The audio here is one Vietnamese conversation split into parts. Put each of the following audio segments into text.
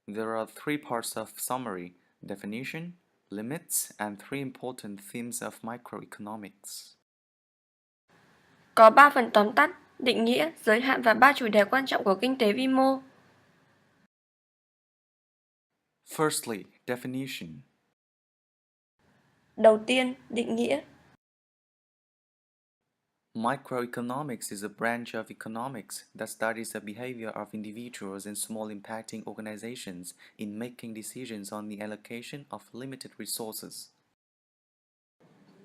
There are three parts of summary: definition, limits, and three important themes of microeconomics. Có 3 phần tóm tắt, định nghĩa, giới hạn và 3 chủ đề quan trọng của kinh tế vi mô. Firstly, definition. Đầu tiên, định nghĩa. Microeconomics is a branch of economics that studies the behavior of individuals and small impacting organizations in making decisions on the allocation of limited resources.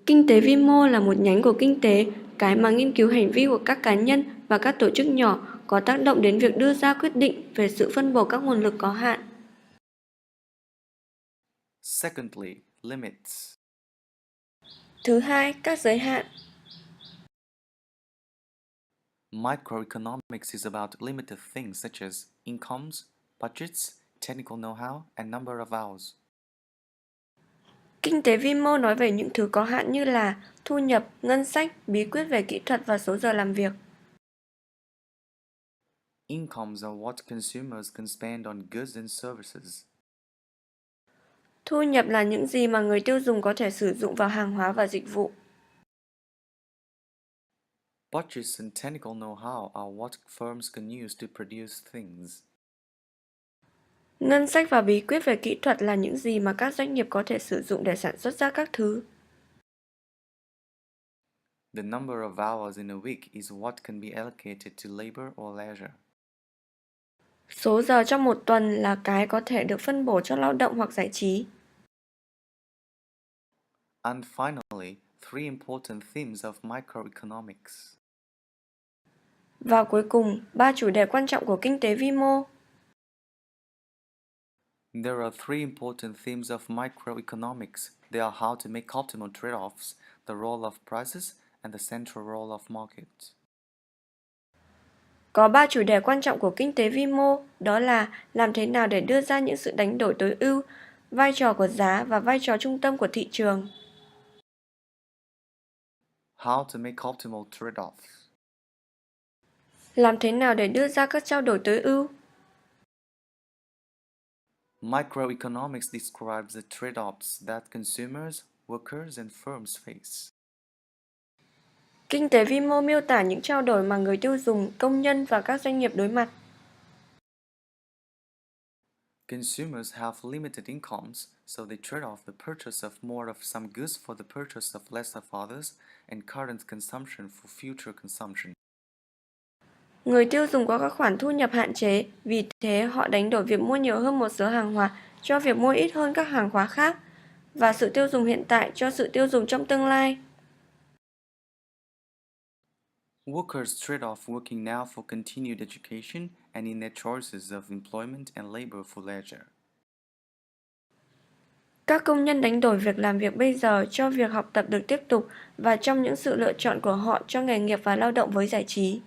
Kinh tế vi mô là một nhánh của kinh tế, cái mà nghiên cứu hành vi của các cá nhân và các tổ chức nhỏ có tác động đến việc đưa ra quyết định về sự phân bổ các nguồn lực có hạn. Secondly, limits. Thứ hai, các giới hạn. Microeconomics is about limited things such as incomes, budgets, technical know-how, and number of hours. Kinh tế vi mô nói về những thứ có hạn như là thu nhập, ngân sách, bí quyết về kỹ thuật và số giờ làm việc. Incomes are what consumers can spend on goods and services. Thu nhập là những gì mà người tiêu dùng có thể sử dụng vào hàng hóa và dịch vụ. Budgets and technical know-how are what firms can use to produce things. Ngân sách và bí quyết về kỹ thuật là những gì mà các doanh nghiệp có thể sử dụng để sản xuất ra các thứ. The number of hours in a week is what can be allocated to labor or leisure. Số giờ trong một tuần là cái có thể được phân bổ cho lao động hoặc giải trí. And finally, three important themes of microeconomics. Và cuối cùng, 3 chủ đề quan trọng của kinh tế vi mô. There are three important themes of microeconomics. They are how to make optimal trade-offs, the role of prices, and the central role of market. Có 3 chủ đề quan trọng của kinh tế vi mô, đó là làm thế nào để đưa ra những sự đánh đổi tối ưu, vai trò của giá và vai trò trung tâm của thị trường. How to make optimal trade-offs. Làm thế nào để đưa ra các trao đổi tối ưu? Microeconomics describes the trade-offs that consumers, workers, and firms face. Kinh tế vi mô miêu tả những trao đổi mà người tiêu dùng, công nhân và các doanh nghiệp đối mặt. Consumers have limited incomes, so they trade off the purchase of more of some goods for the purchase of less of others and current consumption for future consumption. Người tiêu dùng có các khoản thu nhập hạn chế, vì thế họ đánh đổi việc mua nhiều hơn một số hàng hóa cho việc mua ít hơn các hàng hóa khác, và sự tiêu dùng hiện tại cho sự tiêu dùng trong tương lai. Workers trade off working now for continued education and in their choices of employment and labor for leisure. Các công nhân đánh đổi việc làm việc bây giờ cho việc học tập được tiếp tục và trong những sự lựa chọn của họ cho nghề nghiệp và lao động với giải trí.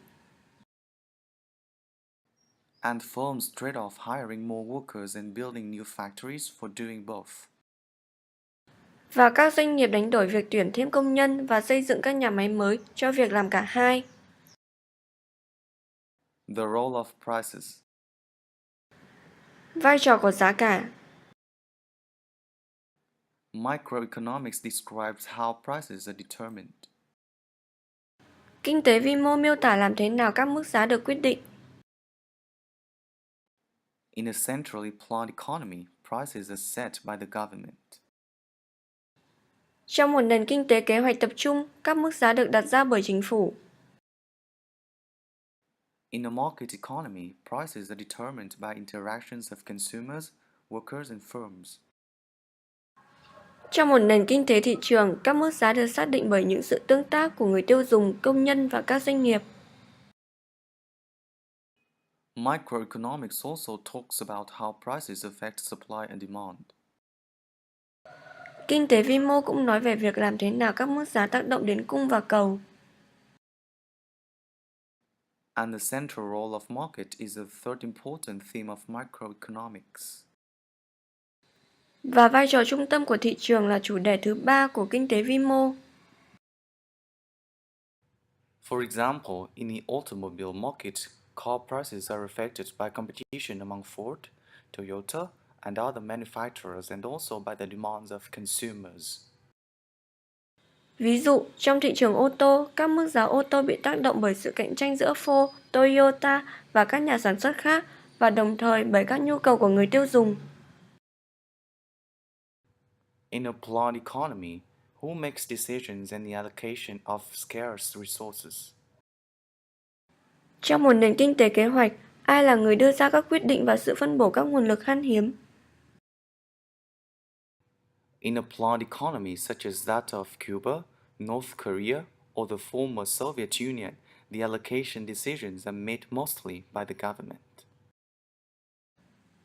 And firms trade off hiring more workers and building new factories for doing both. Và các doanh nghiệp đánh đổi việc tuyển thêm công nhân và xây dựng các nhà máy mới cho việc làm cả hai. The role of prices. Vai trò của giá cả. Microeconomics describes how prices are determined. Kinh tế vi mô miêu tả làm thế nào các mức giá được quyết định. In a centrally planned economy, prices are set by the government. Trong một nền kinh tế kế hoạch tập trung, các mức giá được đặt ra bởi chính phủ. In a market economy, prices are determined by interactions of consumers, workers, and firms. Trong một nền kinh tế thị trường, các mức giá được xác định bởi những sự tương tác của người tiêu dùng, công nhân và các doanh nghiệp. Microeconomics also talks about how prices affect supply and demand. Kinh tế vi mô cũng nói về việc làm thế nào các mức giá tác động đến cung và cầu. And the central role of market is a third important theme of microeconomics. Và vai trò trung tâm của thị trường là chủ đề thứ 3 của kinh tế vi mô. For example, in the automobile market, car prices are affected by competition among Ford, Toyota, and other manufacturers, and also by the demands of consumers. Ví dụ, trong thị trường ô tô, các mức giá ô tô bị tác động bởi sự cạnh tranh giữa Ford, Toyota và các nhà sản xuất khác, và đồng thời bởi các nhu cầu của người tiêu dùng. In a planned economy, who makes decisions in the allocation of scarce resources? Trong một nền kinh tế kế hoạch, ai là người đưa ra các quyết định và sự phân bổ các nguồn lực khan hiếm? In a planned economy such as that of Cuba, North Korea, or the former Soviet Union, the allocation decisions are made mostly by the government.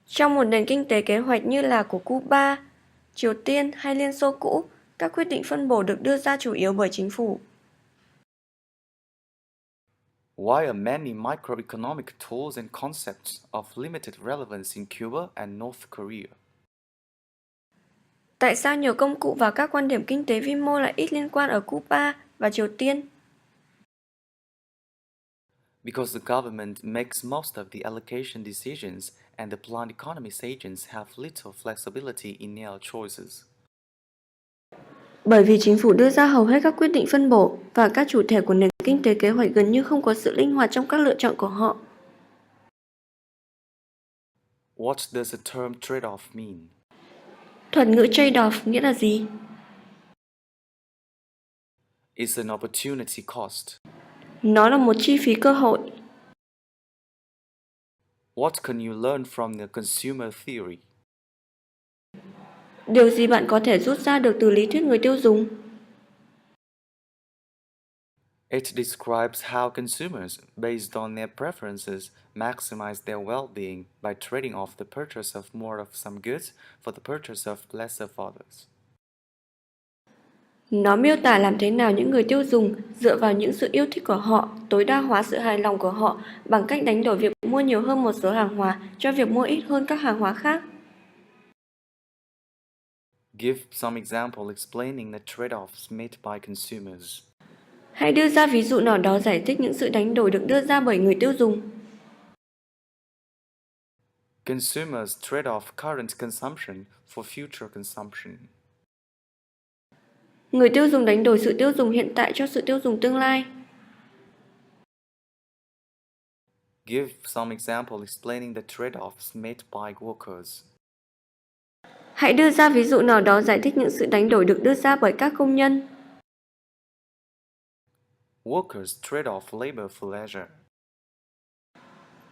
Trong một nền kinh tế kế hoạch như là của Cuba, Triều Tiên hay Liên Xô cũ, các quyết định phân bổ được đưa ra chủ yếu bởi chính phủ. Why are many microeconomic tools and concepts of limited relevance in Cuba and North Korea? Tại sao nhiều công cụ và các quan điểm kinh tế vi mô lại ít liên quan ở Cuba và Triều Tiên? Because the government makes most of the allocation decisions and the planned economy agents have little flexibility in their choices. Bởi vì chính phủ đưa ra hầu hết các quyết định phân bổ và các chủ thể của nền kinh tế kế hoạch gần như không có sự linh hoạt trong các lựa chọn của họ. What does the term trade-off mean? Thuật ngữ trade-off nghĩa là gì? It's an opportunity cost. Nó là một chi phí cơ hội. What can you learn from the consumer theory? Điều gì bạn có thể rút ra được từ lý thuyết người tiêu dùng? It describes how consumers, based on their preferences, maximize their well-being by trading off the purchase of more of some goods for the purchase of less of others. Nó miêu tả làm thế nào những người tiêu dùng dựa vào những sự yêu thích của họ tối đa hóa sự hài lòng của họ bằng cách đánh đổi việc mua nhiều hơn một số hàng hóa cho việc mua ít hơn các hàng hóa khác. Give some example explaining the trade-offs made by consumers. Hãy đưa ra ví dụ nào đó giải thích những sự đánh đổi được đưa ra bởi người tiêu dùng. Consumers trade off current consumption for future consumption. Người tiêu dùng đánh đổi sự tiêu dùng hiện tại cho sự tiêu dùng tương lai. Give some example explaining the trade-offs made by workers. Hãy đưa ra ví dụ nào đó giải thích những sự đánh đổi được đưa ra bởi các công nhân. Workers trade off labor for leisure.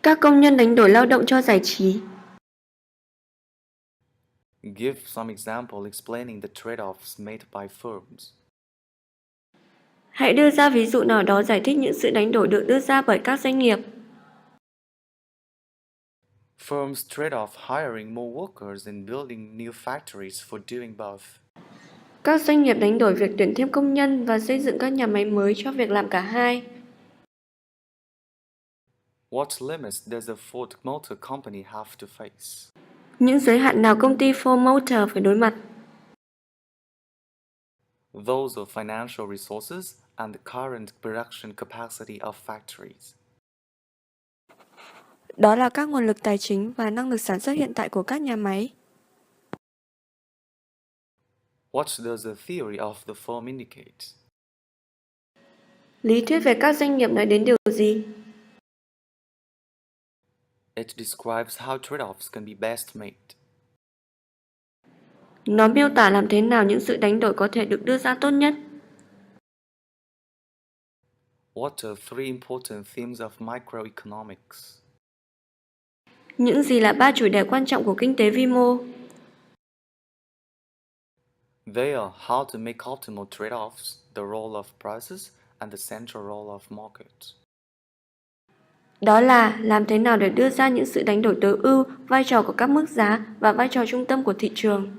Các công nhân đánh đổi lao động cho giải trí. Give some example explaining the trade-offs made by firms. Hãy đưa ra ví dụ nào đó giải thích những sự đánh đổi được đưa ra bởi các doanh nghiệp. Firms trade off hiring more workers and building new factories for doing both. Các doanh nghiệp đánh đổi việc tuyển thêm công nhân và xây dựng các nhà máy mới cho việc làm cả hai. What limits does a Ford Motor Company have to face? Những giới hạn nào công ty Ford Motor phải đối mặt? Those of financial resources and the current production capacity of factories. Đó là các nguồn lực tài chính và năng lực sản xuất hiện tại của các nhà máy. What does the theory of the firm indicate? Lý thuyết về các doanh nghiệp nói đến điều gì? It describes how trade-offs can be best made. Nó miêu tả làm thế nào những sự đánh đổi có thể được đưa ra tốt nhất. What are three important themes of microeconomics? Những gì là ba chủ đề quan trọng của kinh tế vi mô? They are how to make optimal trade-offs, the role of prices, and the central role of markets. Đó là làm thế nào để đưa ra những sự đánh đổi tối ưu, vai trò của các mức giá và vai trò trung tâm của thị trường.